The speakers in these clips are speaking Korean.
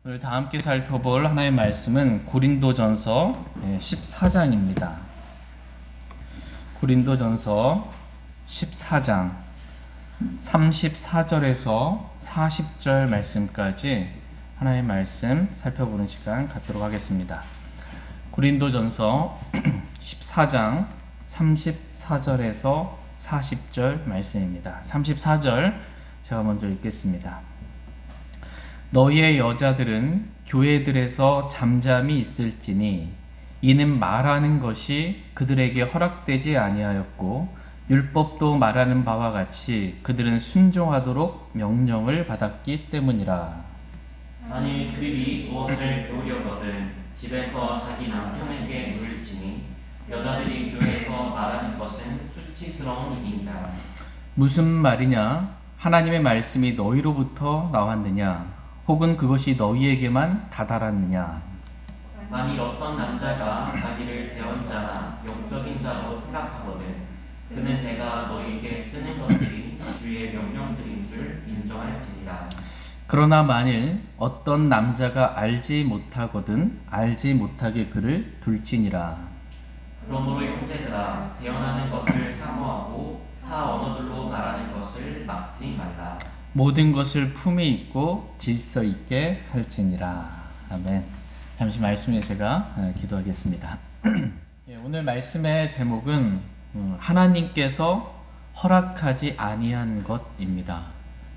오늘 다 함께 살펴볼 하나의 말씀은 고린도전서 14장입니다. 고린도전서 14장 34절에서 40절 말씀까지 하나의 말씀 살펴보는 시간 갖도록 하겠습니다. 고린도전서 14장 34절에서 40절 말씀입니다. 34절 제가 먼저 읽겠습니다. 너희의 여자들은 교회들에서 잠잠히 있을지니 이는 말하는 것이 그들에게 허락되지 아니하였고 율법도 말하는 바와 같이 그들은 순종하도록 명령을 받았기 때문이라. 만일 그들이 무엇을 배우려거든 집에서 자기 남편에게 물을지니 여자들이 교회에서 말하는 것은 수치스러운 일이니라. 무슨 말이냐? 하나님의 말씀이 너희로부터 나왔느냐? 혹은 그것이 너희에게만 다다랐느냐? 만일 어떤 남자가 자기를 대언자나 영적인 자로 생각하거든 그는 내가 너희에게 쓰는 것들이 주의 명령들인 줄 인정할지니라. 그러나 만일 어떤 남자가 알지 못하거든 알지 못하게 그를 둘지니라. 그러므로 형제들아 대언하는 것을 사모하고 타 언어들로 말하는 것을 막지 말라. 모든 것을 품에 있고 질서 있게 할지니라. 아멘. 잠시 말씀에 제가 기도하겠습니다. 오늘 말씀의 제목은 하나님께서 허락하지 아니한 것입니다.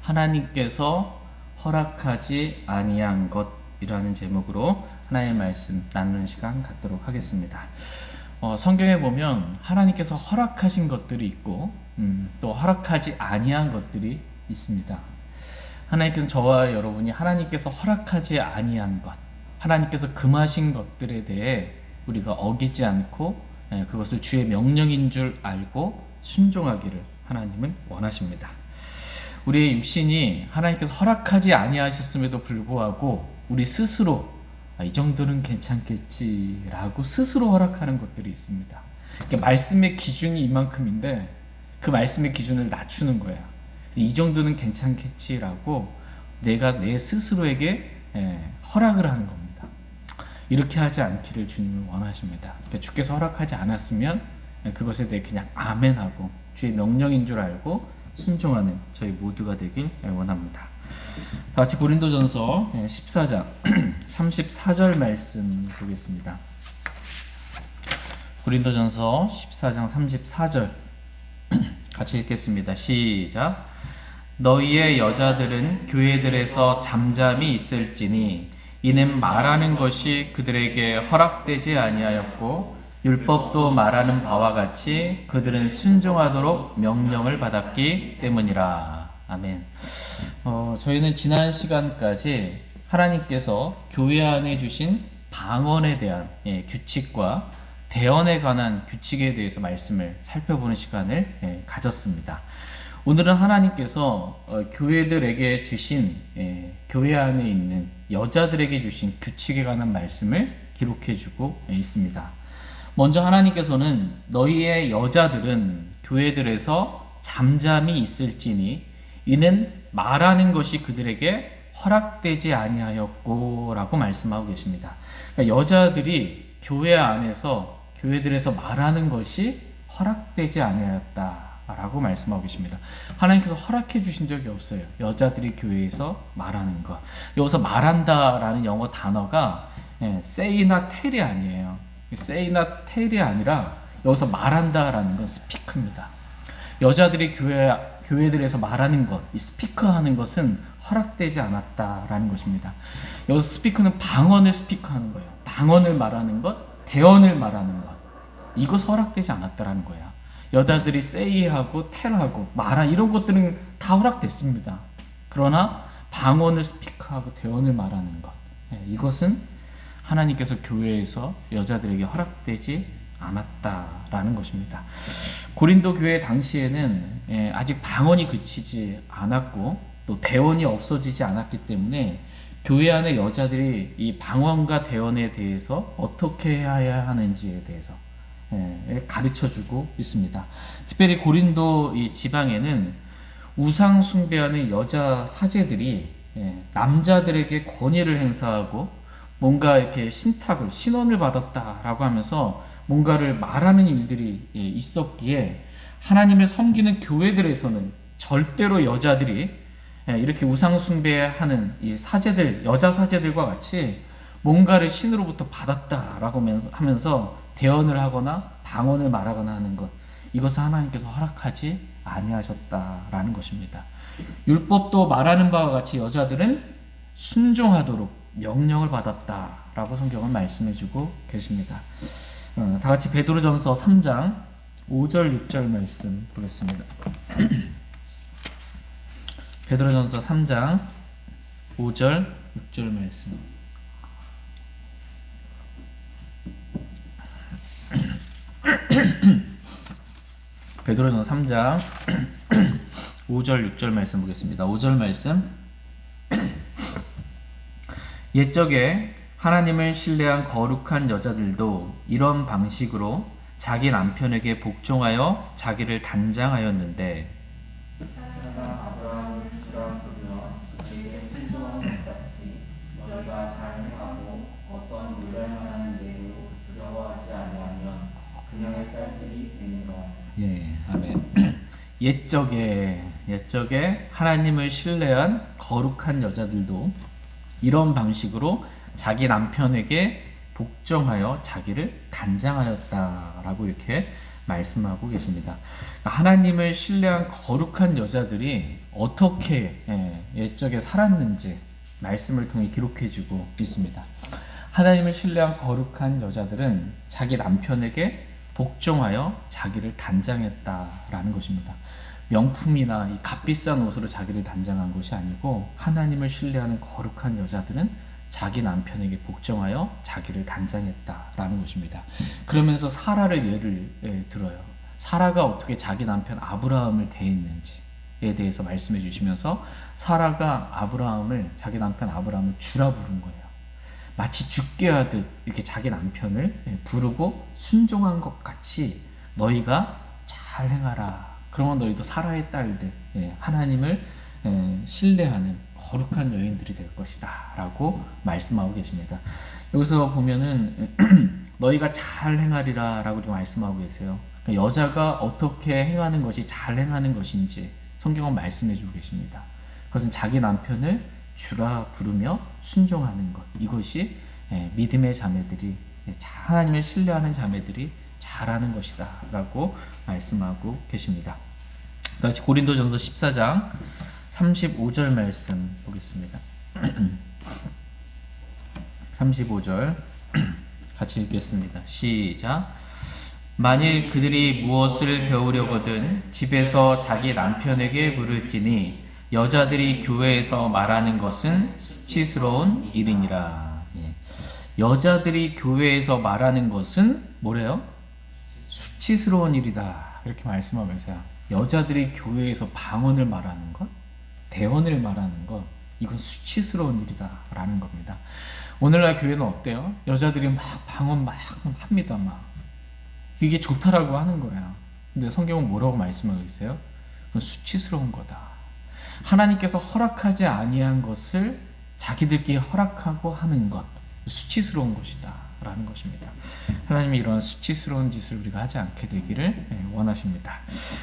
하나님께서 허락하지 아니한 것이라는 제목으로 하나의 말씀 나누는 시간 갖도록 하겠습니다. 성경에 보면 하나님께서 허락하신 것들이 있고 또 허락하지 아니한 것들이 있습니다. 하나님께서 저와 여러분이 하나님께서 허락하지 아니한 것, 하나님께서 금하신 것들에 대해 우리가 어기지 않고 그것을 주의 명령인 줄 알고 순종하기를 하나님은 원하십니다. 우리의 육신이 하나님께서 허락하지 아니하셨음에도 불구하고 우리 스스로 이 정도는 괜찮겠지라고 스스로 허락하는 것들이 있습니다. 말씀의 기준이 이만큼인데 그 말씀의 기준을 낮추는 거야. 이 정도는 괜찮겠지라고 내가 내 스스로에게 허락을 하는 겁니다. 이렇게 하지 않기를 주님은 원하십니다. 주께서 허락하지 않았으면 그것에 대해 그냥 아멘하고 주의 명령인 줄 알고 순종하는 저희 모두가 되길 원합니다. 다 같이 고린도전서 14장 34절 말씀 보겠습니다. 고린도전서 14장 34절 같이 읽겠습니다. 시작. 너희의 여자들은 교회들에서 잠잠히 있을지니 이는 말하는 것이 그들에게 허락되지 아니하였고 율법도 말하는 바와 같이 그들은 순종하도록 명령을 받았기 때문이라. 아멘. 저희는 지난 시간까지 하나님께서 교회 안에 주신 방언에 대한 규칙과 대언에 관한 규칙에 대해서 말씀을 살펴보는 시간을 가졌습니다. 오늘은 하나님께서 교회들에게 주신 교회 안에 있는 여자들에게 주신 규칙에 관한 말씀을 기록해 주고 있습니다. 먼저 하나님께서는 너희의 여자들은 교회들에서 잠잠히 있을지니 이는 말하는 것이 그들에게 허락되지 아니하였고 라고 말씀하고 계십니다. 그러니까 여자들이 교회 안에서 교회들에서 말하는 것이 허락되지 아니하였다 라고 말씀하고 계십니다. 하나님께서 허락해 주신 적이 없어요. 여자들이 교회에서 말하는 것. 여기서 말한다 라는 영어 단어가 say나 tell이 아니에요. say나 tell이 아니라 여기서 말한다 라는 건 speak입니다. 여자들이 교회들에서 말하는 것, 이 스피커하는 것은 허락되지 않았다라는 것입니다. 여기서 스피커는 방언을 스피커하는 거예요. 방언을 말하는 것, 대언을 말하는 것. 이것 허락되지 않았다라는 거야. 여자들이 say하고 tell하고 말한 이런 것들은 다 허락됐습니다. 그러나 방언을 스피커하고 대언을 말하는 것, 이것은 하나님께서 교회에서 여자들에게 허락되지 않았다라는 것입니다. 고린도 교회 당시에는 아직 방언이 그치지 않았고 또 대언이 없어지지 않았기 때문에 교회 안의 여자들이 이 방언과 대언에 대해서 어떻게 해야 하는지에 대해서 가르쳐주고 있습니다. 특별히 고린도 이 지방에는 우상 숭배하는 여자 사제들이 남자들에게 권위를 행사하고 뭔가 이렇게 신원을 받았다라고 하면서 뭔가를 말하는 일들이 있었기에 하나님을 섬기는 교회들에서는 절대로 여자들이 이렇게 우상 숭배하는 이 사제들, 여자 사제들과 같이 뭔가를 신으로부터 받았다라고 하면서 대언을 하거나 방언을 말하거나 하는 것, 이것을 하나님께서 허락하지 아니하셨다라는 것입니다. 율법도 말하는 바와 같이 여자들은 순종하도록 명령을 받았다라고 성경은 말씀해주고 계십니다. 다 같이 베드로전서 3장 5절 6절 말씀 보겠습니다. 베드로전서 3장 5절 6절 말씀. 베드로전서 3장 5절 6절 말씀 보겠습니다. 5절 말씀. 옛적에 하나님을 신뢰한 거룩한 여자들도 이런 방식으로 자기 남편에게 복종하여 자기를 단장하였는데 내가 아브라함을 주라 부르며 그에게 순종한 것 같이 너희가 잘 행하고 어떤 노련한 예로 두려워하지 아니하면 그녀의 딸들이 되니라. 예, 아멘. 옛적에 하나님을 신뢰한 거룩한 여자들도 이런 방식으로 자기 남편에게 복종하여 자기를 단장하였다라고 이렇게 말씀하고 계십니다. 하나님을 신뢰한 거룩한 여자들이 어떻게 옛적에 살았는지 말씀을 통해 기록해주고 있습니다. 하나님을 신뢰한 거룩한 여자들은 자기 남편에게 복종하여 자기를 단장했다라는 것입니다. 명품이나 이 값비싼 옷으로 자기를 단장한 것이 아니고 하나님을 신뢰하는 거룩한 여자들은 자기 남편에게 복종하여 자기를 단장했다라는 것입니다. 그러면서 사라를 예를 들어요. 사라가 어떻게 자기 남편 아브라함을 대했는지에 대해서 말씀해 주시면서 사라가 자기 남편 아브라함을 주라 부른 거예요. 마치 죽게 하듯 이렇게 자기 남편을 부르고 순종한 것 같이 너희가 잘 행하라. 그러면 너희도 사라의 딸들, 하나님을 신뢰하는 거룩한 여인들이 될 것이다 라고 말씀하고 계십니다. 여기서 보면은 너희가 잘 행하리라 라고 말씀하고 계세요. 그러니까 여자가 어떻게 행하는 것이 잘 행하는 것인지 성경은 말씀해 주고 계십니다. 그것은 자기 남편을 주라 부르며 순종하는 것, 이것이 믿음의 자매들이, 하나님을 신뢰하는 자매들이 잘하는 것이다 라고 말씀하고 계십니다. 다시 고린도전서 14장 35절 말씀 보겠습니다. 35절 같이 읽겠습니다. 시작. 만일 그들이 무엇을 배우려거든 집에서 자기 남편에게 물을지니 여자들이 교회에서 말하는 것은 수치스러운 일이니라. 여자들이 교회에서 말하는 것은 뭐래요? 수치스러운 일이다. 이렇게 말씀하면서요. 여자들이 교회에서 방언을 말하는 것, 대언을 말하는 것, 이건 수치스러운 일이다 라는 겁니다. 오늘날 교회는 어때요? 여자들이 막 방언 막 합니다. 막 이게 좋다라고 하는 거예요. 근데 성경은 뭐라고 말씀하고 있어요? 그건 수치스러운 거다. 하나님께서 허락하지 아니한 것을 자기들끼리 허락하고 하는 것, 수치스러운 것이다 라는 것입니다. 하나님이 이런 수치스러운 짓을 우리가 하지 않게 되기를 원하십니다.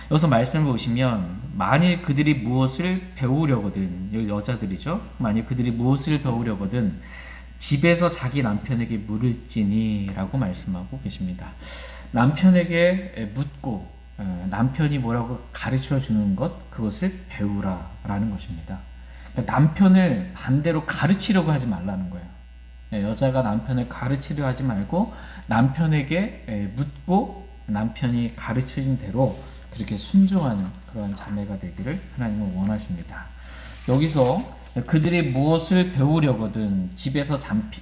여기서 말씀을 보시면 만일 그들이 무엇을 배우려거든, 여기 여자들이죠. 만일 그들이 무엇을 배우려거든 집에서 자기 남편에게 물을지니 라고 말씀하고 계십니다. 남편에게 묻고 남편이 뭐라고 가르쳐 주는 것, 그것을 배우라 라는 것입니다. 그러니까 남편을 반대로 가르치려고 하지 말라는 거예요. 여자가 남편을 가르치려 하지 말고 남편에게 묻고 남편이 가르쳐진 대로 그렇게 순종하는 그런 자매가 되기를 하나님은 원하십니다. 여기서 그들이 무엇을 배우려거든 집에서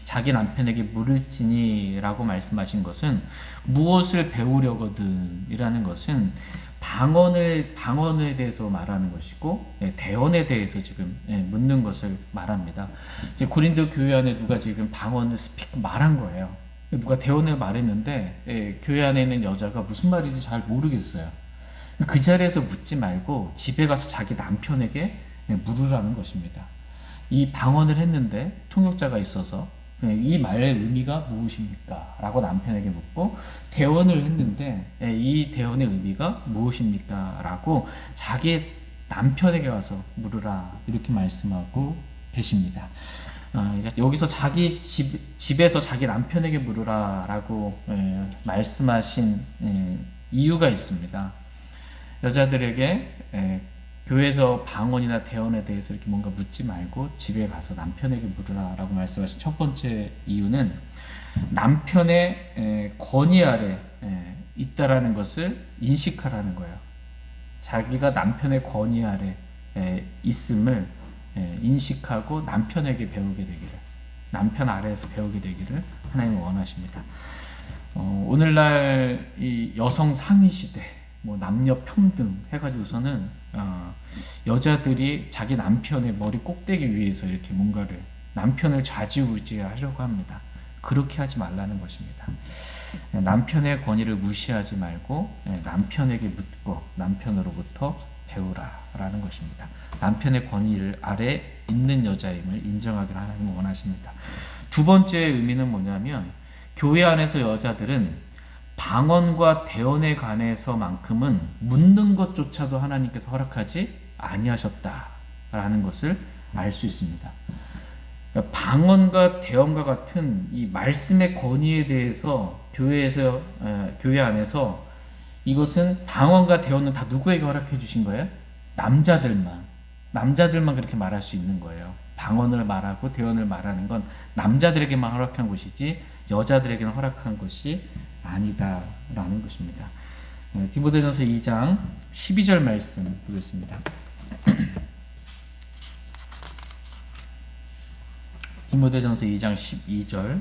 자기 남편에게 물을지니 라고 말씀하신 것은 무엇을 배우려거든 이라는 것은 방언에 대해서 말하는 것이고 대언에 대해서 지금 묻는 것을 말합니다. 이제 고린도 교회 안에 누가 지금 방언을 말한 거예요. 누가 대언을 말했는데 교회 안에 있는 여자가 무슨 말인지 잘 모르겠어요. 그 자리에서 묻지 말고 집에 가서 자기 남편에게 물으라는 것입니다. 이 방언을 했는데 통역자가 있어서 이 말의 의미가 무엇입니까? 라고 남편에게 묻고 대언을 했는데 이 대언의 의미가 무엇입니까? 라고 자기 남편에게 와서 물으라 이렇게 말씀하고 계십니다. 이제 여기서 자기 집에서 자기 남편에게 물으라 라고 말씀하신 이유가 있습니다. 여자들에게 교회에서 방언이나 대언에 대해서 이렇게 뭔가 묻지 말고 집에 가서 남편에게 물으라 라고 말씀하신 첫 번째 이유는 남편의 권위 아래 있다라는 것을 인식하라는 거예요. 자기가 남편의 권위 아래 있음을 인식하고 남편에게 배우게 되기를, 남편 아래에서 배우게 되기를 하나님은 원하십니다. 오늘날 이 여성 상위 시대, 뭐 남녀 평등 해가지고서는 여자들이 자기 남편의 머리 꼭대기 위에서 이렇게 뭔가를 남편을 좌지우지하려고 합니다. 그렇게 하지 말라는 것입니다. 남편의 권위를 무시하지 말고 남편에게 묻고 남편으로부터 배우라라는 것입니다. 남편의 권위를 아래 있는 여자임을 인정하기를 하나님은 원하십니다. 두 번째 의미는 뭐냐면 교회 안에서 여자들은 방언과 대언에 관해서만큼은 묻는 것조차도 하나님께서 허락하지 아니하셨다라는 것을 알 수 있습니다. 방언과 대언과 같은 이 말씀의 권위에 대해서 교회 안에서 이것은 방언과 대언은 다 누구에게 허락해 주신 거예요? 남자들만 그렇게 말할 수 있는 거예요. 방언을 말하고 대언을 말하는 건 남자들에게만 허락한 것이지 여자들에게는 허락한 것이 아니다라는 것입니다. 디모데전서 2장 12절 말씀 보겠습니다. 디모데전서 2장 12절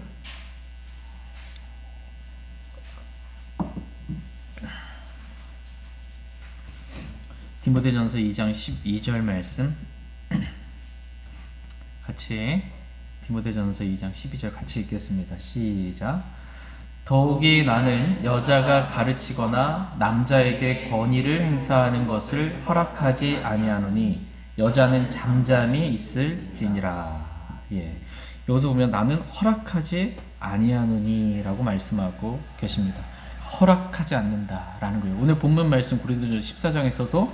디모데전서 2장 12절 말씀 같이 디모데전서 2장 12절 같이 읽겠습니다. 시작. 더욱이 나는 여자가 가르치거나 남자에게 권위를 행사하는 것을 허락하지 아니하노니 여자는 잠잠히 있을지니라. 여기서 보면 나는 허락하지 아니하노니라고 말씀하고 계십니다. 허락하지 않는다라는 거예요. 오늘 본문 말씀 고린도전서 14장에서도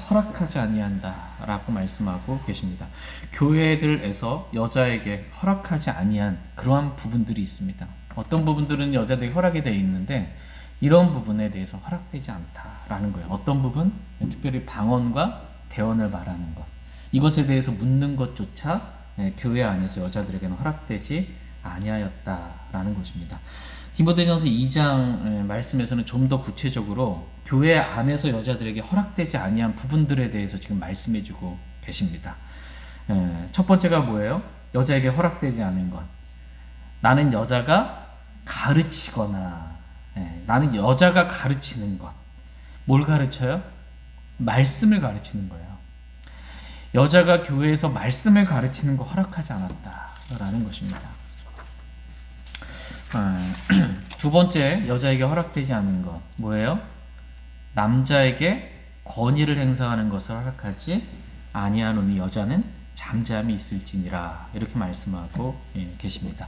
허락하지 아니한다라고 말씀하고 계십니다. 교회들에서 여자에게 허락하지 아니한 그러한 부분들이 있습니다. 어떤 부분들은 여자들이 허락이 되어 있는데 이런 부분에 대해서 허락되지 않다라는 거예요. 어떤 부분? 특별히 방언과 대언을 말하는 것. 이것에 대해서 묻는 것조차 교회 안에서 여자들에게는 허락되지 아니하였다라는 것입니다. 디모데전서 2장 말씀에서는 좀 더 구체적으로 교회 안에서 여자들에게 허락되지 아니한 부분들에 대해서 지금 말씀해주고 계십니다. 첫 번째가 뭐예요? 여자에게 허락되지 않은 것. 나는 여자가 가르치거나 나는 여자가 가르치는 것. 뭘 가르쳐요? 말씀을 가르치는 거예요. 여자가 교회에서 말씀을 가르치는 거 허락하지 않았다라는 것입니다. 두 번째 여자에게 허락되지 않은 것 뭐예요? 남자에게 권위를 행사하는 것을 허락하지 아니하노니 여자는 잠잠히 있을지니라 이렇게 말씀하고 계십니다.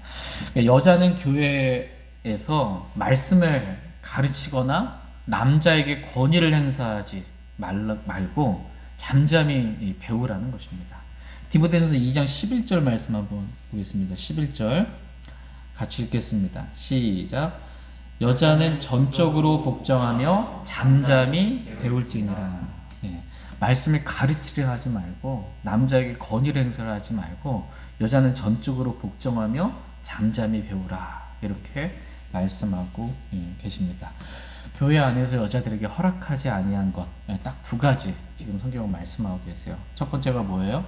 여자는 교회에서 말씀을 가르치거나 남자에게 권위를 행사하지 말고 잠잠히 배우라는 것입니다. 디모데전서 2장 11절 말씀 한번 보겠습니다. 11절 같이 읽겠습니다. 시작. 여자는 전적으로 복종하며 잠잠히 배울지니라. 말씀을 가르치려 하지 말고 남자에게 권위를 행사를 하지 말고 여자는 전적으로 복종하며 잠잠히 배우라 이렇게 말씀하고 계십니다. 교회 안에서 여자들에게 허락하지 아니한 것 딱 두 가지 지금 성경은 말씀하고 계세요. 첫 번째가 뭐예요?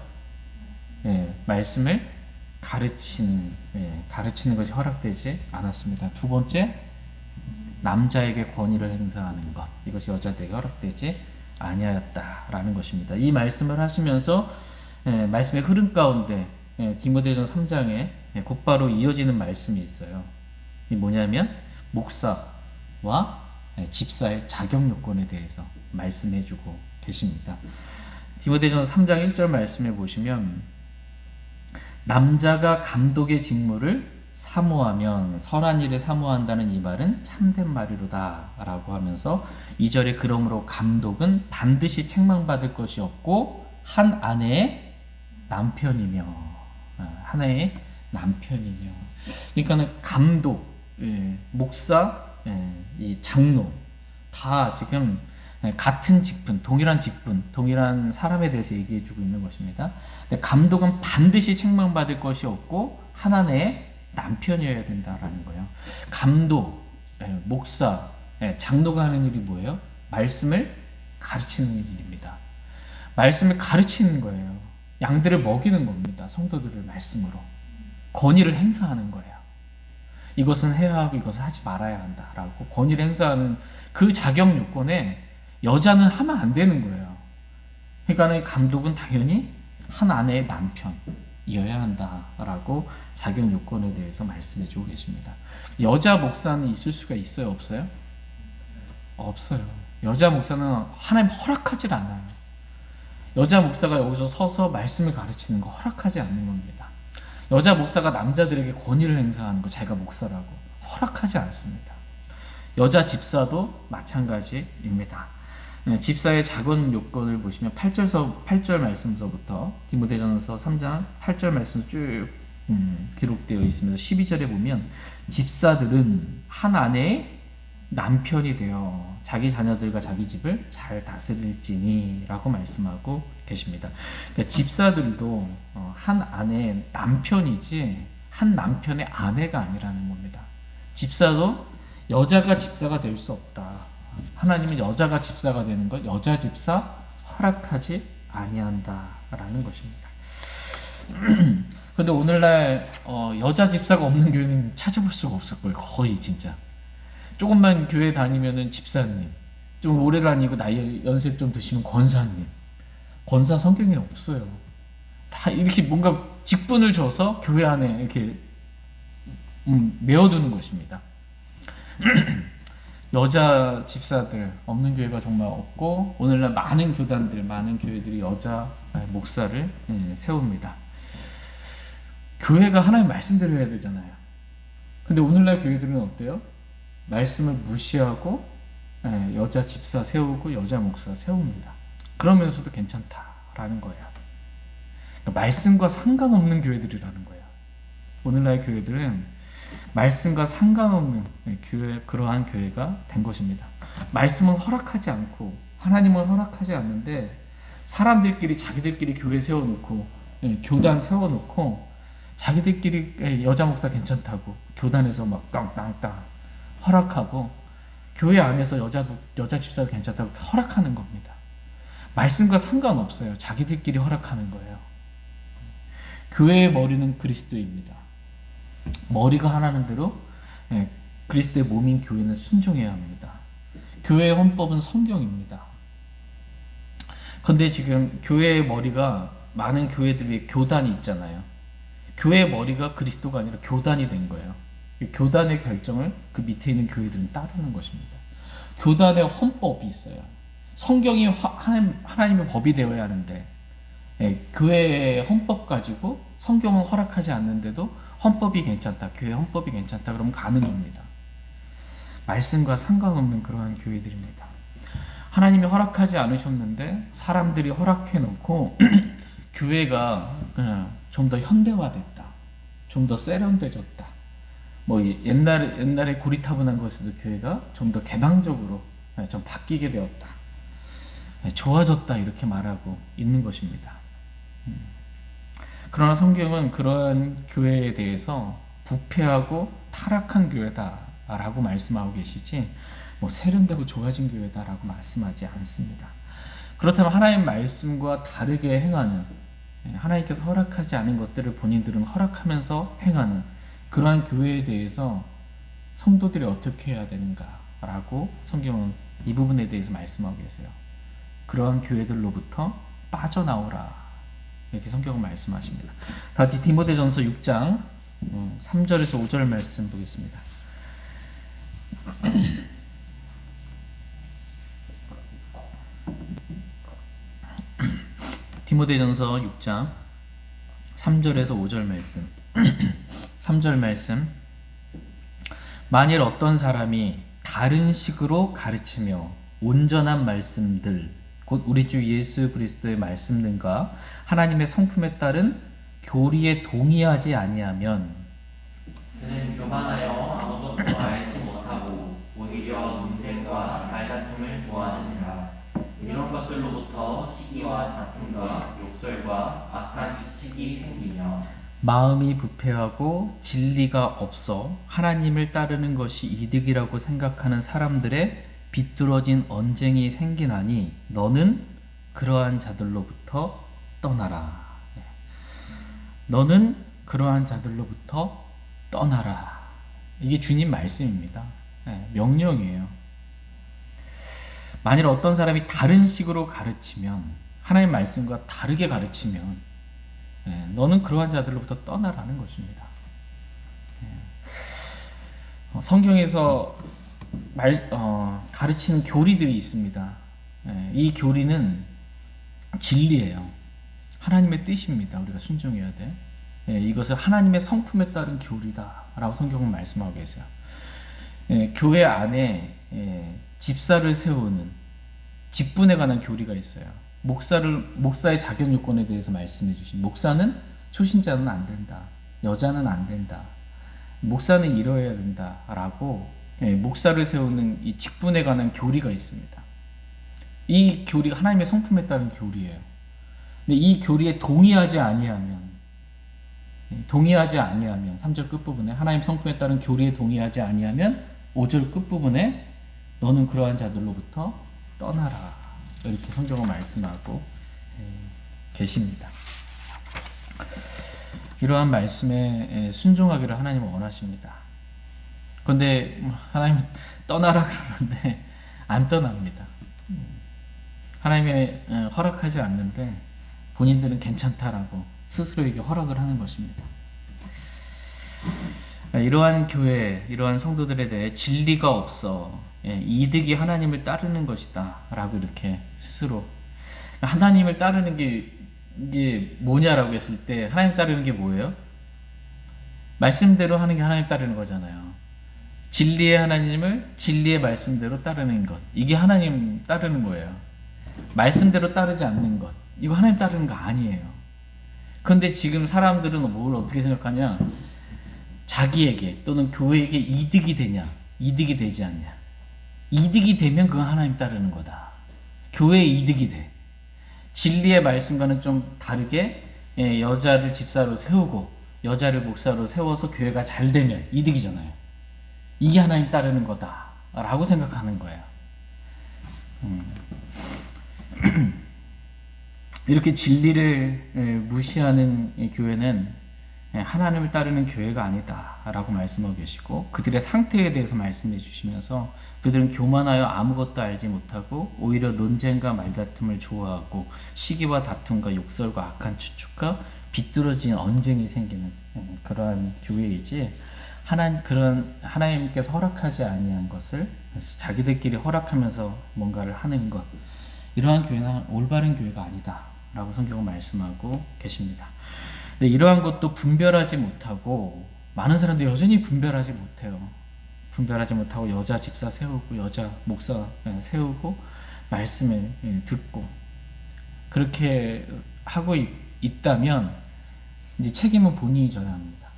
말씀을 가르치는 것이 허락되지 않았습니다. 두 번째, 남자에게 권위를 행사하는 것 이것이 여자들에게 허락되지 아니하였다라는 것입니다. 이 말씀을 하시면서 말씀의 흐름 가운데 디모데전서 3장에 곧바로 이어지는 말씀이 있어요. 이 뭐냐면 목사와 집사의 자격 요건에 대해서 말씀해주고 계십니다. 디모데전서 3장 1절 말씀에 보시면 남자가 감독의 직무를 사모하면 선한 일을 사모한다는 이 말은 참된 말이로다 라고 하면서 2절에 그러므로 감독은 반드시 책망받을 것이 없고 한 아내의 남편이며 하나의 남편이며 그러니까는 감독, 목사, 이 장로 다 지금 같은 직분, 동일한 직분, 동일한 사람에 대해서 얘기해 주고 있는 것입니다. 근데 감독은 반드시 책망받을 것이 없고 하나의 남편이어야 된다라는 거예요. 감독, 목사, 장로가 하는 일이 뭐예요? 말씀을 가르치는 일입니다. 말씀을 가르치는 거예요. 양들을 먹이는 겁니다. 성도들을 말씀으로. 권위를 행사하는 거예요. 이것은 해야 하고 이것은 하지 말아야 한다라고 권위를 행사하는 그 자격 요건에 여자는 하면 안 되는 거예요. 그러니까 감독은 당연히 한 아내의 남편이어야 한다라고 자격 요건에 대해서 말씀해 주고 계십니다. 여자 목사는 있을 수가 있어요? 없어요? 없어요. 여자 목사는 하나님 허락하지 않아요. 여자 목사가 여기서 서서 말씀을 가르치는 거 허락하지 않는 겁니다. 여자 목사가 남자들에게 권위를 행사하는 거 자기가 목사라고 허락하지 않습니다. 여자 집사도 마찬가지입니다. 집사의 작은 요건을 보시면 8절 말씀서부터 디모데전서 3장 8절 말씀 쭉 기록되어 있으면서 12절에 보면 집사들은 한 아내의 남편이 되어 자기 자녀들과 자기 집을 잘 다스릴지니 라고 말씀하고 계십니다. 그러니까 집사들도 한 아내의 남편이지 한 남편의 아내가 아니라는 겁니다. 집사도 여자가 집사가 될 수 없다. 하나님은 여자가 집사가 되는 것, 여자 집사 허락하지 아니한다라는 것입니다. 근데 오늘날 여자 집사가 없는 교회는 찾아볼 수가 없을 거예요. 거의 진짜. 조금만 교회 다니면은 집사님, 좀 오래 다니고 나이 연세 좀 드시면 권사님. 권사 성경에 없어요. 다 이렇게 뭔가 직분을 줘서 교회 안에 이렇게 메어두는 것입니다. 여자 집사들 없는 교회가 정말 없고 오늘날 많은 교단들, 많은 교회들이 여자 목사를 세웁니다. 교회가 하나님 말씀 드려야 되잖아요. 근데 오늘날 교회들은 어때요? 말씀을 무시하고 여자 집사 세우고 여자 목사 세웁니다. 그러면서도 괜찮다라는 거예요. 그러니까 말씀과 상관없는 교회들이라는 거예요. 오늘날 교회들은 말씀과 상관없는 그러한 교회가 된 것입니다. 말씀은 허락하지 않고 하나님은 허락하지 않는데 사람들끼리 자기들끼리 교회 세워놓고 교단 세워놓고 자기들끼리 여자 목사 괜찮다고 교단에서 막 땅땅땅 허락하고 교회 안에서 여자 집사가 괜찮다고 허락하는 겁니다. 말씀과 상관없어요. 자기들끼리 허락하는 거예요. 교회의 머리는 그리스도입니다. 머리가 하나는 대로 그리스도의 몸인 교회는 순종해야 합니다. 교회의 헌법은 성경입니다. 그런데 지금 교회의 머리가 많은 교회들이 교단이 있잖아요. 교회의 머리가 그리스도가 아니라 교단이 된 거예요. 교단의 결정을 그 밑에 있는 교회들은 따르는 것입니다. 교단의 헌법이 있어요. 성경이 하나님의 법이 되어야 하는데 교회의 헌법 가지고 성경은 허락하지 않는데도 헌법이 괜찮다, 교회 헌법이 괜찮다 그러면 가는 겁니다. 말씀과 상관없는 그러한 교회들입니다. 하나님이 허락하지 않으셨는데 사람들이 허락해 놓고 교회가 좀 더 현대화됐다, 좀 더 세련돼졌다, 뭐 옛날에 고리타분한 것에도 교회가 좀 더 개방적으로 좀 바뀌게 되었다, 좋아졌다 이렇게 말하고 있는 것입니다. 그러나 성경은 그러한 교회에 대해서 부패하고 타락한 교회다라고 말씀하고 계시지 뭐 세련되고 좋아진 교회다라고 말씀하지 않습니다. 그렇다면 하나님 말씀과 다르게 행하는, 하나님께서 허락하지 않은 것들을 본인들은 허락하면서 행하는 그러한 교회에 대해서 성도들이 어떻게 해야 되는가라고 성경은 이 부분에 대해서 말씀하고 계세요. 그러한 교회들로부터 빠져나오라 이렇게 성경은 말씀하십니다. 다시 디모데전서 6장 3절에서 5절 말씀 보겠습니다. 디모데전서 6장 3절에서 5절 말씀. 3절 말씀. 만일 어떤 사람이 다른 식으로 가르치며 온전한 말씀들, 곧 우리 주 예수 그리스도의 말씀들과 하나님의 성품에 따른 교리에 동의하지 아니하면 그는 교만하여 아무것도 알지 못하고 오히려 논쟁과 말다툼을 좋아하느니라. 이런 것들로부터 시기와 다툼과 욕설과 악한 규칙이 생기며 마음이 부패하고 진리가 없어 하나님을 따르는 것이 이득이라고 생각하는 사람들의 비뚤어진 언쟁이 생기나니 너는 그러한 자들로부터 떠나라. 너는 그러한 자들로부터 떠나라. 이게 주님 말씀입니다. 명령이에요. 만일 어떤 사람이 다른 식으로 가르치면, 하나님 말씀과 다르게 가르치면 너는 그러한 자들로부터 떠나라는 것입니다. 성경에서 가르치는 교리들이 있습니다. 이 교리는 진리예요. 하나님의 뜻입니다. 우리가 순종해야 돼. 이것을 하나님의 성품에 따른 교리다라고 성경은 말씀하고 계세요. 교회 안에 집사를 세우는 직분에 관한 교리가 있어요. 목사의 자격 요건에 대해서 말씀해 주신, 목사는 초신자는 안 된다, 여자는 안 된다, 목사는 이뤄야 된다라고 목사를 세우는 이 직분에 관한 교리가 있습니다. 이 교리가 하나님의 성품에 따른 교리예요. 근데 이 교리에 동의하지 아니하면 3절 끝부분에 하나님 성품에 따른 교리에 동의하지 아니하면 5절 끝부분에 너는 그러한 자들로부터 떠나라, 이렇게 성경은 말씀하고 계십니다. 이러한 말씀에 순종하기를 하나님은 원하십니다. 그런데 하나님은 떠나라 그러는데 안 떠납니다. 하나님의 허락하지 않는데 본인들은 괜찮다라고 스스로에게 허락을 하는 것입니다. 이러한 교회, 이러한 성도들에 대해 진리가 없어 이득이 하나님을 따르는 것이다 라고 이렇게 스스로, 하나님을 따르는 게 이게 뭐냐라고 했을 때 하나님 따르는 게 뭐예요? 말씀대로 하는 게 하나님 따르는 거잖아요. 진리의 하나님을 진리의 말씀대로 따르는 것, 이게 하나님 따르는 거예요. 말씀대로 따르지 않는 것, 이거 하나님 따르는 거 아니에요. 그런데 지금 사람들은 뭘 어떻게 생각하냐, 자기에게 또는 교회에게 이득이 되냐, 이득이 되지 않냐, 이득이 되면 그건 하나님 따르는 거다. 교회에 이득이 돼. 진리의 말씀과는 좀 다르게 여자를 집사로 세우고 여자를 목사로 세워서 교회가 잘 되면 이득이잖아요. 이게 하나님 따르는 거다 라고 생각하는 거예요. 이렇게 진리를 무시하는 교회는 하나님을 따르는 교회가 아니다 라고 말씀하고 계시고, 그들의 상태에 대해서 말씀해 주시면서 그들은 교만하여 아무것도 알지 못하고 오히려 논쟁과 말다툼을 좋아하고 시기와 다툼과 욕설과 악한 추측과 비뚤어진 언쟁이 생기는 그러한 교회이지, 그런 하나님께서 허락하지 아니한 것을 자기들끼리 허락하면서 뭔가를 하는 것, 이러한 교회는 올바른 교회가 아니다 라고 성경은 말씀하고 계십니다. 근데 이러한 것도 분별하지 못하고, 많은 사람들이 여전히 분별하지 못해요. 분별하지 못하고 여자 집사 세우고 여자 목사 세우고 말씀을 듣고 그렇게 하고 있다면 이제 책임은 본인이 져야 합니다.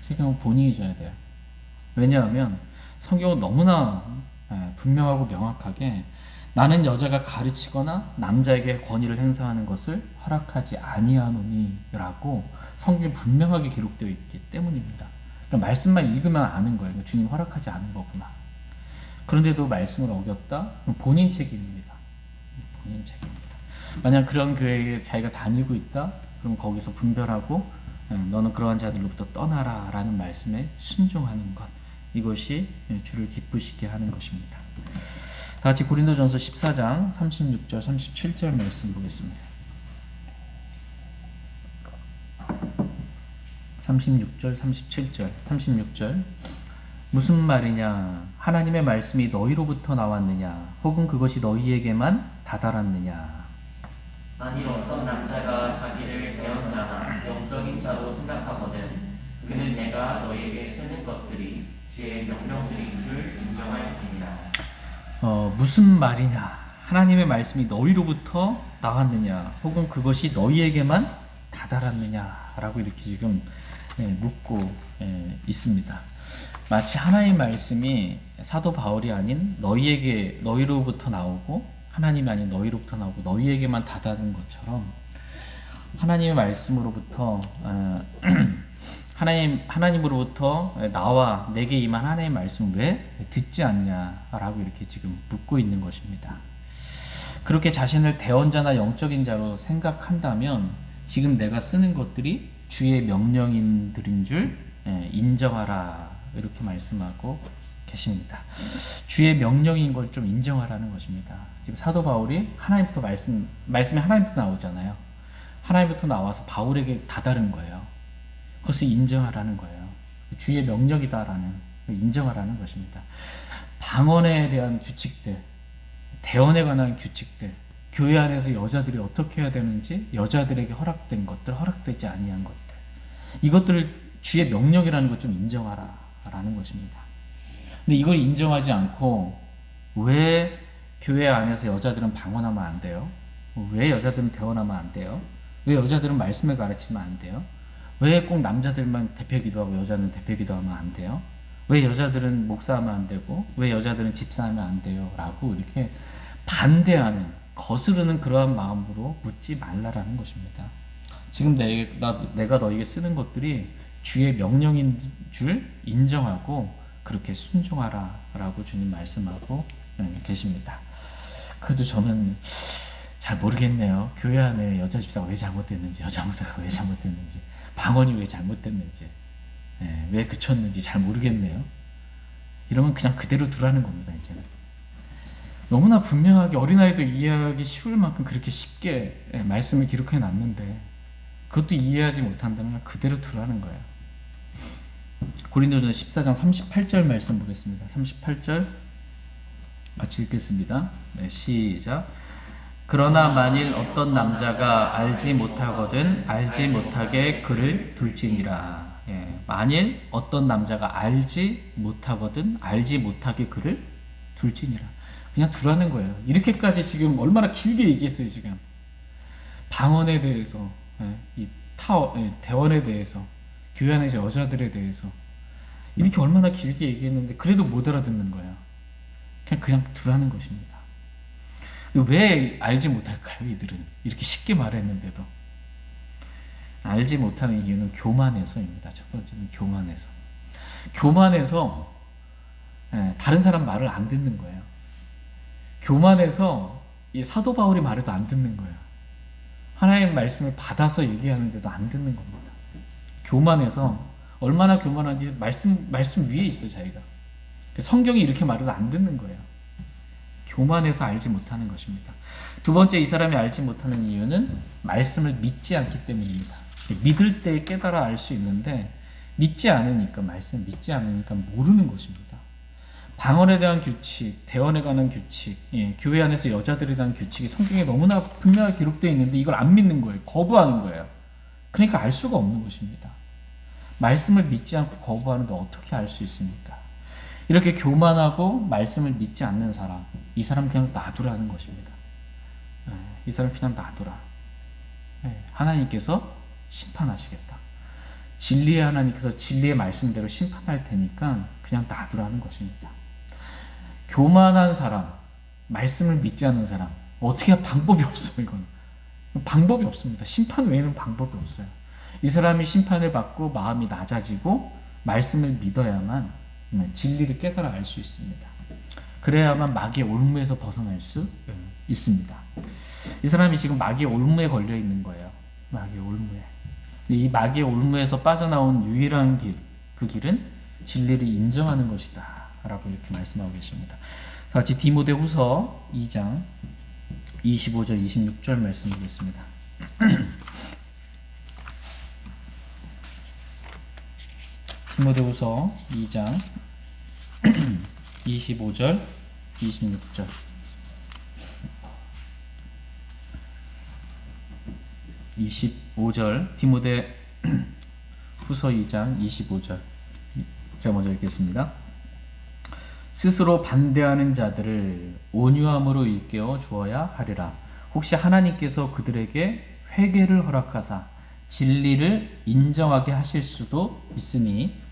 책임은 본인이 져야 돼요. 왜냐하면 성경은 너무나 분명하고 명확하게 나는 여자가 가르치거나 남자에게 권위를 행사하는 것을 허락하지 아니하노니 라고 성경에 분명하게 기록되어 있기 때문입니다. 그러니까 말씀만 읽으면 아는 거예요. 주님 허락하지 않은 거구나. 그런데도 말씀을 어겼다? 본인 책임입니다. 본인 책임입니다. 만약 그런 교회에 자기가 다니고 있다? 그럼 거기서 분별하고 너는 그러한 자들로부터 떠나라 라는 말씀에 순종하는 것, 이것이 주를 기쁘시게 하는 것입니다. 다 같이 고린도전서 14장 36절 37절 말씀 보겠습니다. 36절 37절 36절 무슨 말이냐, 하나님의 말씀이 너희로부터 나왔느냐, 혹은 그것이 너희에게만 다다랐느냐. 만일 어떤 남자가 자기를 대언자나 영적 영적인 자로 생각하거든 그는 내가 너에게 쓰는 것들이 주의 명령들인 줄 인정할지니라. 무슨 말이냐? 하나님의 말씀이 너희로부터 나왔느냐? 혹은 그것이 너희에게만 다다랐느냐라고 이렇게 지금 묻고 있습니다. 마치 하나님의 말씀이 사도 바울이 아닌 너희로부터 나오고 하나님이 아닌 너희로부터 나오고 너희에게만 다다른 것처럼 하나님의 말씀으로부터 하나님으로부터 나와 내게 임한 하나님의 말씀 왜 듣지 않냐라고 이렇게 지금 묻고 있는 것입니다. 그렇게 자신을 대언자나 영적인 자로 생각한다면 지금 내가 쓰는 것들이 주의 명령인들인 줄 인정하라 이렇게 말씀하고 계십니다. 주의 명령인 걸 좀 인정하라는 것입니다. 지금 사도 바울이 하나님부터 말씀이 하나님부터 나오잖아요. 하나님부터 나와서 바울에게 다다른 거예요. 그것을 인정하라는 거예요. 주의 명령이다라는 인정하라는 것입니다. 방언에 대한 규칙들, 대언에 관한 규칙들, 교회 안에서 여자들이 어떻게 해야 되는지, 여자들에게 허락된 것들, 허락되지 아니한 것들, 이것들을 주의 명령이라는 것 좀 인정하라라는 것입니다. 근데 이걸 인정하지 않고 왜 교회 안에서 여자들은 방언하면 안 돼요? 왜 여자들은 대언하면 안 돼요? 왜 여자들은 말씀을 가르치면 안 돼요? 왜 꼭 남자들만 대표 기도하고 여자는 대표 기도하면 안 돼요? 왜 여자들은 목사하면 안 되고 왜 여자들은 집사하면 안 돼요? 라고 이렇게 반대하는, 거스르는 그러한 마음으로 묻지 말라라는 것입니다. 지금 내가 너에게 쓰는 것들이 주의 명령인 줄 인정하고 그렇게 순종하라 라고 주님 말씀하고 계십니다. 그래도 저는 잘 모르겠네요. 교회 안에 여자 집사가 왜 잘못됐는지, 여자 목사가 왜 잘못됐는지, 방언이 왜 잘못됐는지, 왜 그쳤는지 잘 모르겠네요. 이러면 그냥 그대로 두라는 겁니다. 이제는 너무나 분명하게 어린아이도 이해하기 쉬울 만큼 그렇게 쉽게 말씀을 기록해 놨는데 그것도 이해하지 못한다면 그대로 두라는 거예요. 고린도전서 14장 38절 말씀 보겠습니다. 38절 같이 읽겠습니다. 시작. 그러나 만일 어떤 남자가 알지 못하거든 알지 못하게 그를 둘지니라. 만일 어떤 남자가 알지 못하거든 알지 못하게 그를 둘지니라. 그냥 두라는 거예요. 이렇게까지 지금 얼마나 길게 얘기했어요. 지금 방언에 대해서, 대언에 대해서, 교회 안에서 여자들에 대해서 이렇게 얼마나 길게 얘기했는데 그래도 못 알아듣는 거예요. 그냥 두라는 것입니다. 왜 알지 못할까요? 이들은 이렇게 쉽게 말했는데도 알지 못하는 이유는 교만해서입니다. 첫 번째는 교만해서 다른 사람 말을 안 듣는 거예요. 교만해서 이 사도 바울이 말해도 안 듣는 거예요. 하나님의 말씀을 받아서 얘기하는데도 안 듣는 겁니다. 교만해서 얼마나 교만한지 말씀 위에 있어요. 자기가 성경이 이렇게 말해도 안 듣는 거예요. 교만해서 알지 못하는 것입니다. 두 번째, 이 사람이 알지 못하는 이유는 말씀을 믿지 않기 때문입니다. 믿을 때 깨달아 알 수 있는데 믿지 않으니까, 말씀 믿지 않으니까 모르는 것입니다. 방언에 대한 규칙, 대언에 관한 규칙, 교회 안에서 여자들에 대한 규칙이 성경에 너무나 분명하게 기록되어 있는데 이걸 안 믿는 거예요. 거부하는 거예요. 그러니까 알 수가 없는 것입니다. 말씀을 믿지 않고 거부하는데 어떻게 알 수 있습니까? 이렇게 교만하고 말씀을 믿지 않는 사람, 이 사람 그냥 놔두라는 것입니다. 이 사람 그냥 놔두라. 하나님께서 심판하시겠다. 진리의 하나님께서 진리의 말씀대로 심판할 테니까 그냥 놔두라는 것입니다. 교만한 사람, 말씀을 믿지 않는 사람, 어떻게 할 방법이 없어요. 이건 방법이 없습니다. 심판 외에는 방법이 없어요. 이 사람이 심판을 받고 마음이 낮아지고 말씀을 믿어야만 진리를 깨달아 알 수 있습니다. 그래야만 마귀의 올무에서 벗어날 수 있습니다. 이 사람이 지금 마귀의 올무에 걸려 있는 거예요. 마귀의 올무에. 이 마귀의 올무에서 빠져나온 유일한 길, 그 길은 진리를 인정하는 것이다 라고 이렇게 말씀하고 계십니다. 다 같이 디모데후서 2장 25절 26절 말씀 보겠습니다. 디모데후서 2장 25절 26절. (25절) 디모데 후서 2장 25절. 제가 먼저 읽겠습니다. 스스로 반대하는 자들을 온유함으로 일깨워 주어야 하리라. 혹시 하나님께서 그들에게 회개를 허락하사 진리를 인정하게 하실 수도 있으니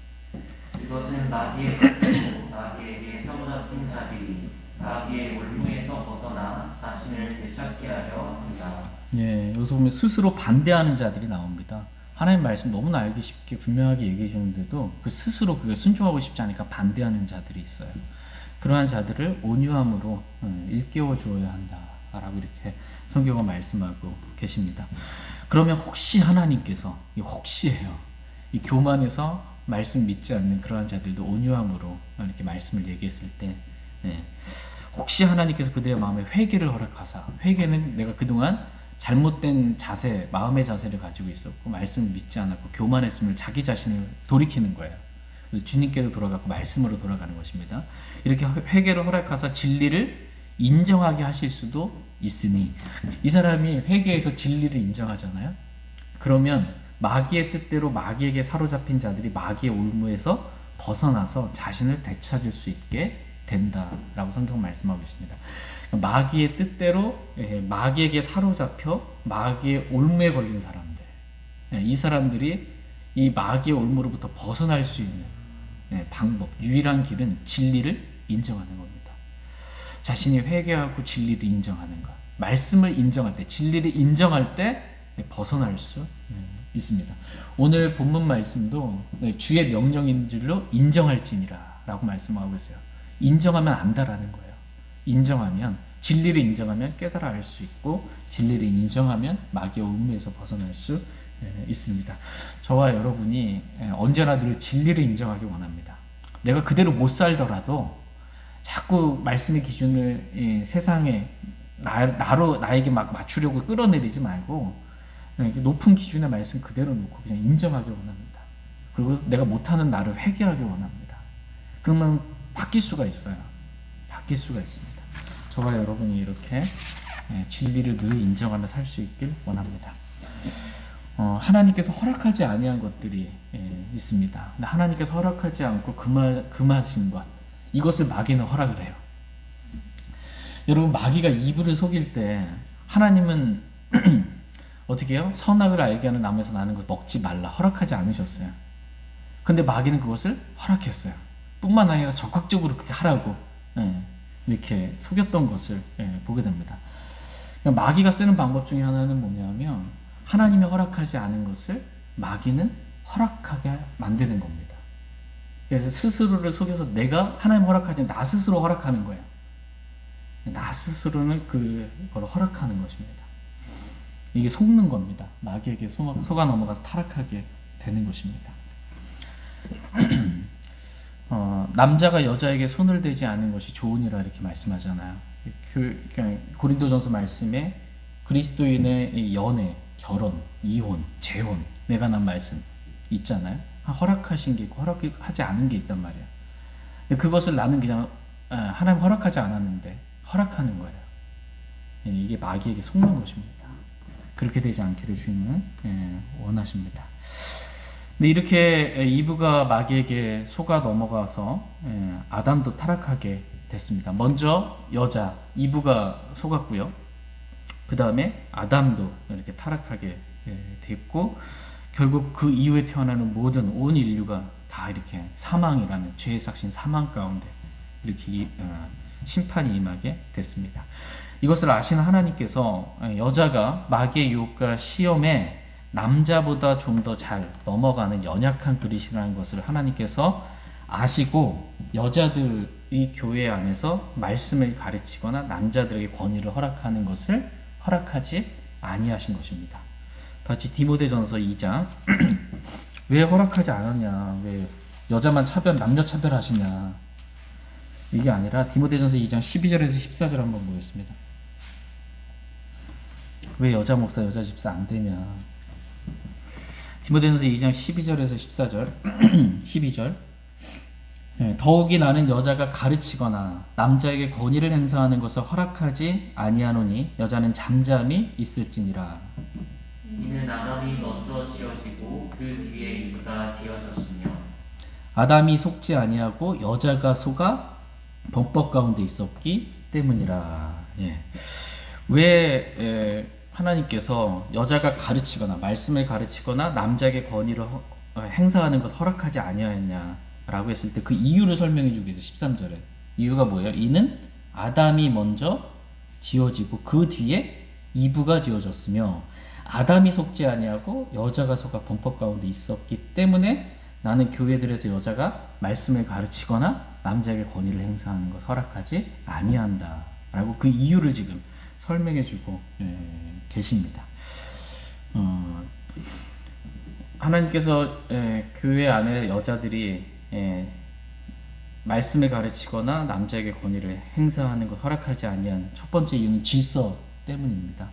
이것은 마귀의 뜻대로 마귀에게 사로잡힌 자들이 마귀의 올무에서 벗어나 자신을 되찾게 하려 한다. 예, 여기서 보면 스스로 반대하는 자들이 나옵니다. 하나님 말씀 너무나 알기 쉽게 분명하게 얘기해 주는데도 그 스스로 그게 순종하고 싶지 않으니까 반대하는 자들이 있어요. 그러한 자들을 온유함으로 일깨워 주어야 한다라고 이렇게 성경은 말씀하고 계십니다. 그러면 혹시 하나님께서 혹시예요. 이 교만해서 말씀 믿지 않는 그러한 자들도 온유함으로 이렇게 말씀을 얘기했을 때 혹시 하나님께서 그들의 마음에 회개를 허락하사, 회개는 내가 그동안 잘못된 자세, 마음의 자세를 가지고 있었고 말씀을 믿지 않았고 교만했음을 자기 자신을 돌이키는 거예요. 그래서 주님께로 돌아가고 말씀으로 돌아가는 것입니다. 이렇게 회개를 허락하사 진리를 인정하게 하실 수도 있으니, 이 사람이 회개해서 진리를 인정하잖아요. 그러면 마귀의 뜻대로 마귀에게 사로잡힌 자들이 마귀의 올무에서 벗어나서 자신을 되찾을 수 있게 된다라고 성경 말씀하고 있습니다. 마귀의 뜻대로 마귀에게 사로잡혀 마귀의 올무에 걸린 사람들, 이 사람들이 이 마귀의 올무로부터 벗어날 수 있는 방법, 유일한 길은 진리를 인정하는 겁니다. 자신이 회개하고 진리를 인정하는 것, 말씀을 인정할 때, 진리를 인정할 때 벗어날 수 있습니다. 오늘 본문 말씀도 주의 명령인 줄로 인정할지니라 라고 말씀하고 있어요. 인정하면 안다라는 거예요. 인정하면, 진리를 인정하면 깨달아 알 수 있고 진리를 인정하면 마귀의 올무에서 벗어날 수 있습니다. 저와 여러분이 언제나 늘 진리를 인정하기 원합니다. 내가 그대로 못 살더라도 자꾸 말씀의 기준을 세상에 나에게 막 맞추려고 끌어내리지 말고 높은 기준의 말씀 그대로 놓고 그냥 인정하기 원합니다. 그리고 내가 못하는 나를 회개하기 원합니다. 그러면 바뀔 수가 있어요. 바뀔 수가 있습니다. 저와 여러분이 이렇게 진리를 늘 인정하며 살 수 있길 원합니다. 하나님께서 허락하지 아니한 것들이 있습니다. 근데 하나님께서 허락하지 않고 금하신 것, 이것을 마귀는 허락을 해요. 여러분, 마귀가 이불을 속일 때 하나님은 어떻게 해요? 선악을 알게 하는 나무에서 나는 것 먹지 말라 허락하지 않으셨어요. 근데 마귀는 그것을 허락했어요. 뿐만 아니라 적극적으로 그렇게 하라고 이렇게 속였던 것을 보게 됩니다. 마귀가 쓰는 방법 중에 하나는 뭐냐면 하나님이 허락하지 않은 것을 마귀는 허락하게 만드는 겁니다. 그래서 스스로를 속여서 내가 하나님 허락하지 나 스스로 허락하는 거예요. 나 스스로는 그걸 허락하는 것입니다. 이게 속는 겁니다. 마귀에게 속아 넘어가서 타락하게 되는 것입니다. 남자가 여자에게 손을 대지 않는 것이 좋으니라 이렇게 말씀하잖아요. 고린도전서 말씀에 그리스도인의 연애, 결혼, 이혼, 재혼, 내가 난 말씀 있잖아요. 허락하신 게 있고 허락하지 않은 게 있단 말이에요. 그것을 나는 그냥 하나님 허락하지 않았는데 허락하는 거예요. 이게 마귀에게 속는 것입니다. 그렇게 되지 않기를 주님은 원하십니다. 근데 이렇게 이브가 마귀에게 속아 넘어가서 아담도 타락하게 됐습니다. 먼저 여자 이브가 속았고요. 그 다음에 아담도 이렇게 타락하게 됐고, 결국 그 이후에 태어나는 모든 온 인류가 다 이렇게 사망이라는 죄의 삭신 사망 가운데 이렇게 심판이 임하게 됐습니다. 이것을 아시는 하나님께서 여자가 마귀의 유혹과 시험에 남자보다 좀 더 잘 넘어가는 연약한 그릇이라는 것을 하나님께서 아시고 여자들이 교회 안에서 말씀을 가르치거나 남자들에게 권위를 허락하는 것을 허락하지 아니하신 것입니다. 다시 디모데전서 2장 왜 허락하지 않았냐, 왜 여자만 남녀 차별하시냐, 이게 아니라 디모데전서 2장 12절에서 14절 한번 보겠습니다. 왜 여자 목사 여자 집사 안 되냐. 디모데전서 2장 12절에서 14절 12절 더욱이 나는 여자가 가르치거나 남자에게 권위를 행사하는 것을 허락하지 아니하노니 여자는 잠잠히 있을지니라. 이는 아담이 먼저 지어지고 그 뒤에 이브가 지어졌으며 아담이 속지 아니하고 여자가 속아 범법 가운데 있었기 때문이라. 예. 왜 하나님께서 여자가 가르치거나 말씀을 가르치거나 남자에게 권위를 행사하는 것 허락하지 아니하였냐라고 했을 때 그 이유를 설명해 주기 위해서 13절에 이유가 뭐예요? 이는 아담이 먼저 지어지고 그 뒤에 이브가 지어졌으며 아담이 속지 아니하고 여자가 속아 범법 가운데 있었기 때문에 나는 교회들에서 여자가 말씀을 가르치거나 남자에게 권위를 행사하는 것 허락하지 아니한다 라고 그 이유를 지금 설명해 주고 계십니다. 하나님께서 교회 안에 여자들이 말씀을 가르치거나 남자에게 권위를 행사하는 것 허락하지 아니한 첫 번째 이유는 질서 때문입니다.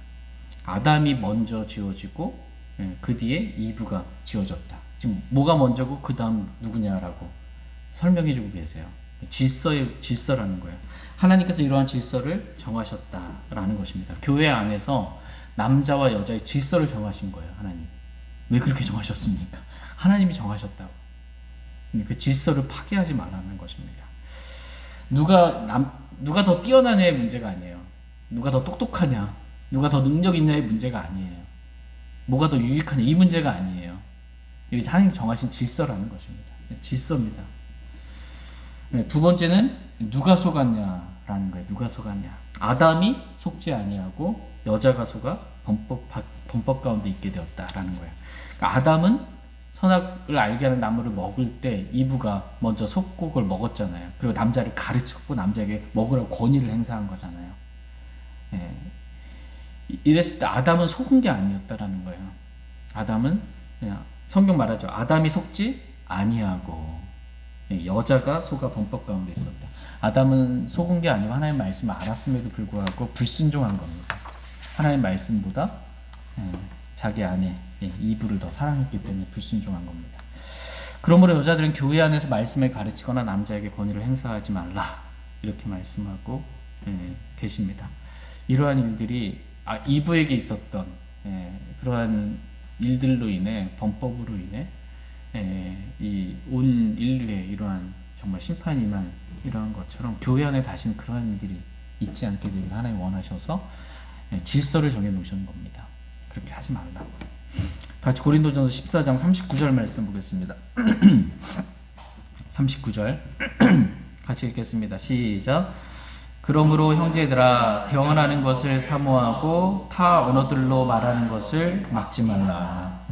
아담이 먼저 지어지고 그 뒤에 이브가 지어졌다. 지금 뭐가 먼저고 그 다음 누구냐라고 설명해 주고 계세요. 질서라는 거예요. 하나님께서 이러한 질서를 정하셨다라는 것입니다. 교회 안에서 남자와 여자의 질서를 정하신 거예요. 하나님. 왜 그렇게 정하셨습니까? 하나님이 정하셨다고. 그 질서를 파괴하지 말라는 것입니다. 누가 더 뛰어나냐의 문제가 아니에요. 누가 더 똑똑하냐, 누가 더 능력 있냐의 문제가 아니에요. 뭐가 더 유익하냐 이 문제가 아니에요. 여기 하나님 정하신 질서라는 것입니다. 질서입니다. 두 번째는 누가 속았냐라는 거예요. 누가 속았냐. 아담이 속지 아니하고 여자가 속아 범법 가운데 있게 되었다라는 거예요. 그러니까 아담은 선악을 알게 하는 나무를 먹을 때 이브가 먼저 속고 그걸 먹었잖아요. 그리고 남자를 가르쳤고 남자에게 먹으라고 권위를 행사한 거잖아요. 이랬을 때 아담은 속은 게 아니었다라는 거예요. 아담은 그냥 성경 말하죠. 아담이 속지 아니하고 여자가 속아 범법 가운데 있었다. 아담은 속은 게 아니고 하나님의 말씀을 알았음에도 불구하고 불순종한 겁니다. 하나님의 말씀보다 자기 아내 이브를 더 사랑했기 때문에 불순종한 겁니다. 그러므로 여자들은 교회 안에서 말씀을 가르치거나 남자에게 권위를 행사하지 말라 이렇게 말씀하고 계십니다. 이러한 일들이 이브에게 있었던 그러한 일들로 인해 범법으로 인해 이 온 인류에 이러한 정말 심판이 임한 이러한 것처럼 교회 안에 다시는 그러한 일들이 있지 않게 되길 하나님 원하셔서 질서를 정해 놓으신 겁니다. 그렇게 하지 말라고. 같이 고린도전서 14장 39절 말씀 보겠습니다. 39절 같이 읽겠습니다. 시작. 그러므로 형제들아 대언하는 것을 사모하고 타 언어들로 말하는 것을 막지 말라.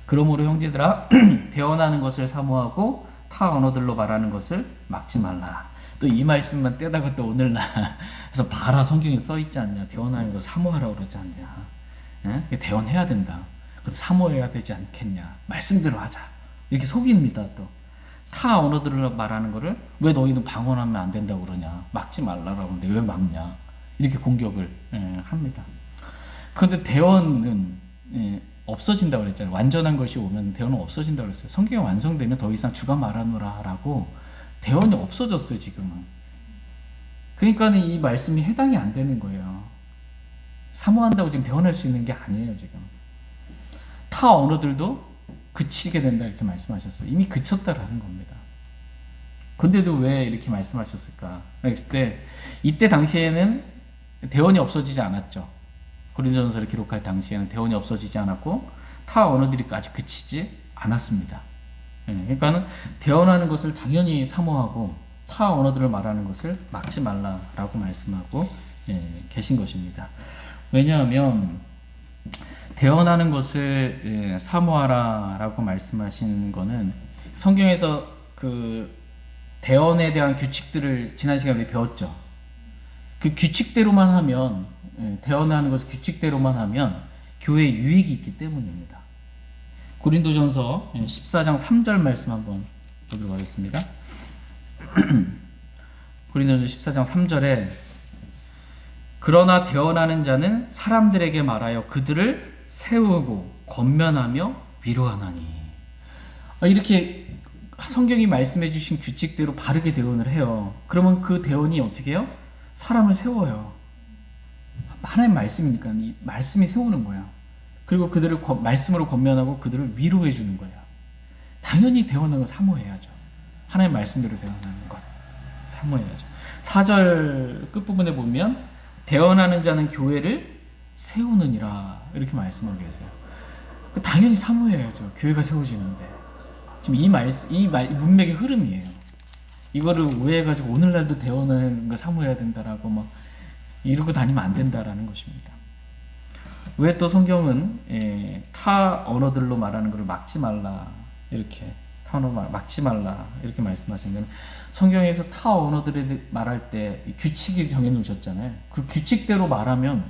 그러므로 형제들아 대언하는 것을 사모하고 타 언어들로 말하는 것을 막지 말라. 또 이 말씀만 떼다가 또 오늘날 그래서 봐라 성경에 써 있지 않냐. 대언하는 걸 사모하라고 그러지 않냐. 대언해야 된다. 그래서 사모해야 되지 않겠냐. 말씀대로 하자. 이렇게 속입니다. 또 타 언어들로 말하는 거를 왜 너희는 방언하면 안 된다고 그러냐. 막지 말라라고 하는데 왜 막냐. 이렇게 공격을 합니다. 그런데 대언은 없어진다고 그랬잖아요. 완전한 것이 오면 대언은 없어진다고 그랬어요. 성경이 완성되면 더 이상 주가 말하노라 라고 대언이 없어졌어요. 지금은. 그러니까 이 말씀이 해당이 안 되는 거예요. 사모한다고 지금 대언할 수 있는 게 아니에요. 지금 타 언어들도 그치게 된다 이렇게 말씀하셨어요. 이미 그쳤다라는 겁니다. 근데도 왜 이렇게 말씀하셨을까? 그랬을 때 이때 당시에는 대언이 없어지지 않았죠. 고린도전서를 기록할 당시에는 대언이 없어지지 않았고 타 언어들이 아직 그치지 않았습니다. 그러니까는 대언하는 것을 당연히 사모하고 타 언어들을 말하는 것을 막지 말라라고 말씀하고 계신 것입니다. 왜냐하면 대언하는 것을 사모하라라고 말씀하신 거는 성경에서 그 대언에 대한 규칙들을 지난 시간에 우리 배웠죠. 그 규칙대로만 하면 대언하는 것을 규칙대로만 하면 교회에 유익이 있기 때문입니다. 고린도전서 14장 3절 말씀 한번 보도록 하겠습니다. 고린도전서 14장 3절에 그러나 대언하는 자는 사람들에게 말하여 그들을 세우고 권면하며 위로하나니. 이렇게 성경이 말씀해 주신 규칙대로 바르게 대언을 해요. 그러면 그 대언이 어떻게 해요? 사람을 세워요. 하나님 말씀이니까 이 말씀이 세우는 거야. 그리고 그들을 말씀으로 권면하고 그들을 위로해 주는 거예요. 당연히 대원하는 걸 사모해야죠. 하나님 말씀대로 대원하는 것 사모해야죠. 4절 끝부분에 보면 대원하는 자는 교회를 세우느니라 이렇게 말씀하고 계세요. 당연히 사모해야죠. 교회가 세워지는데. 지금 이 문맥의 흐름이에요. 이거를 오해해가지고 오늘날도 대원하는 걸 사모해야 된다라고 막 이러고 다니면 안 된다라는 것입니다. 왜 또 성경은 타 언어들로 말하는 것을 막지 말라 이렇게 타 언어 막지 말라 이렇게 말씀하시면 성경에서 타 언어들을 말할 때 규칙이 정해놓으셨잖아요. 그 규칙대로 말하면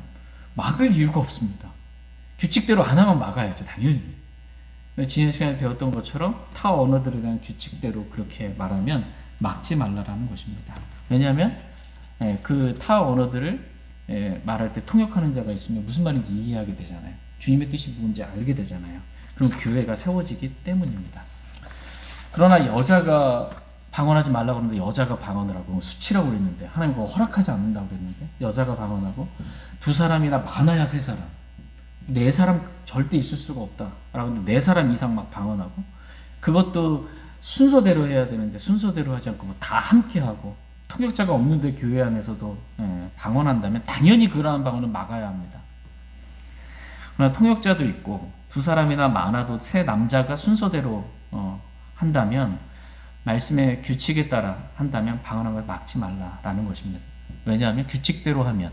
막을 이유가 없습니다. 규칙대로 안 하면 막아야죠, 당연히. 지난 시간에 배웠던 것처럼 타 언어들에 대한 규칙대로 그렇게 말하면 막지 말라라는 것입니다. 왜냐하면 그 타 언어들을 말할 때 통역하는 자가 있으면 무슨 말인지 이해하게 되잖아요. 주님의 뜻이 뭔지 알게 되잖아요. 그럼 교회가 세워지기 때문입니다. 그러나 여자가 방언하지 말라고 그러는데 여자가 방언을 하고 수치라고 그랬는데 하나님 그거 허락하지 않는다고 그랬는데 여자가 방언하고 두 사람이나 많아야 세 사람 네 사람 절대 있을 수가 없다 라고 하는데 네 사람 이상 막 방언하고 그것도 순서대로 해야 되는데 순서대로 하지 않고 다 함께 하고 통역자가 없는데 교회 안에서도 방언한다면 당연히 그러한 방언은 막아야 합니다. 그러나 통역자도 있고 두 사람이나 많아도 세 남자가 순서대로 한다면 말씀의 규칙에 따라 한다면 방언한 걸 막지 말라라는 것입니다. 왜냐하면 규칙대로 하면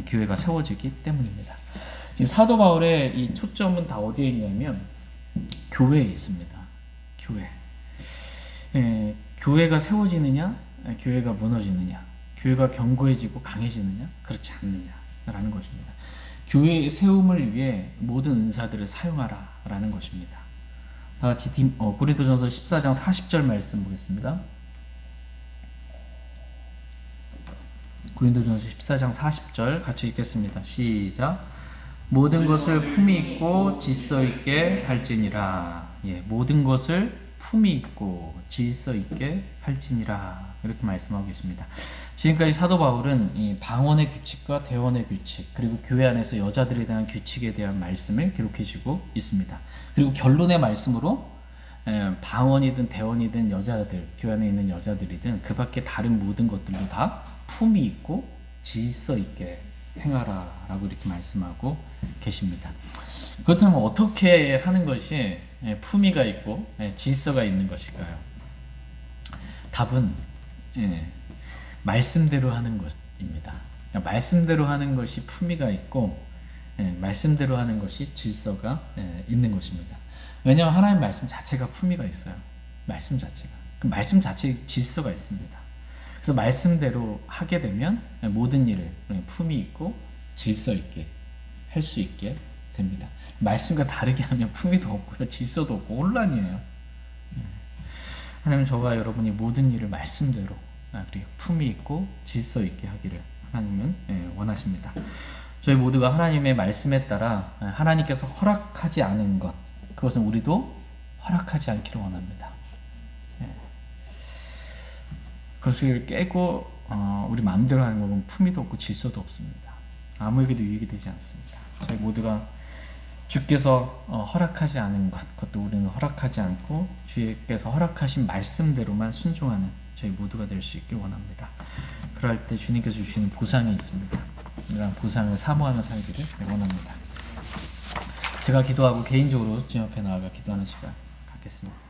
교회가 세워지기 때문입니다. 지금 사도 바울의 이 초점은 다 어디에 있냐면 교회에 있습니다. 교회가 세워지느냐, 교회가 무너지느냐, 교회가 견고해지고 강해지느냐, 그렇지 않느냐라는 것입니다. 교회의 세움을 위해 모든 은사들을 사용하라라는 것입니다. 다 같이 고린도전서 14장 40절 말씀 보겠습니다. 고린도전서 14장 40절 같이 읽겠습니다. 시작. 모든 것을 품이 있고 질서 있게 할지니라. 모든 것을 품이 있고 질서 있게 할지니라. 이렇게 말씀하고 계십니다. 지금까지 사도 바울은 이 방언의 규칙과 대언의 규칙 그리고 교회 안에서 여자들에 대한 규칙에 대한 말씀을 기록해 주고 있습니다. 그리고 결론의 말씀으로 방언이든 대언이든 여자들 교회 안에 있는 여자들이든 그 밖에 다른 모든 것들도 다 품이 있고 질서 있게 행하라 라고 이렇게 말씀하고 계십니다. 그렇다면 어떻게 하는 것이 품위가 있고 질서가 있는 것일까요? 답은 말씀대로 하는 것입니다. 말씀대로 하는 것이 품위가 있고 말씀대로 하는 것이 질서가 있는 것입니다. 왜냐하면 하나님 말씀 자체가 품위가 있어요. 말씀 자체가. 그 말씀 자체에 질서가 있습니다. 그래서 말씀대로 하게 되면 모든 일을 품위 있고 질서 있게 할 수 있게 됩니다. 말씀과 다르게 하면 품위도 없고요, 질서도 없고 혼란이에요. 하나님 저와 여러분이 모든 일을 말씀대로 그리고 품위 있고 질서 있게 하기를 하나님은 원하십니다. 저희 모두가 하나님의 말씀에 따라 하나님께서 허락하지 않은 것 그것은 우리도 허락하지 않기를 원합니다. 그것을 깨고 우리 마음대로 하는 것은 품위도 없고 질서도 없습니다. 아무에게도 유익이 되지 않습니다. 저희 모두가 주께서 허락하지 않은 것 그것도 우리는 허락하지 않고 주께서 허락하신 말씀대로만 순종하는 저희 모두가 될 수 있길 원합니다. 그럴 때 주님께서 주시는 보상이 있습니다. 이러한 보상을 사모하며 살기를 원합니다. 제가 기도하고 개인적으로 주님 앞에 나아가 기도하는 시간 갖겠습니다.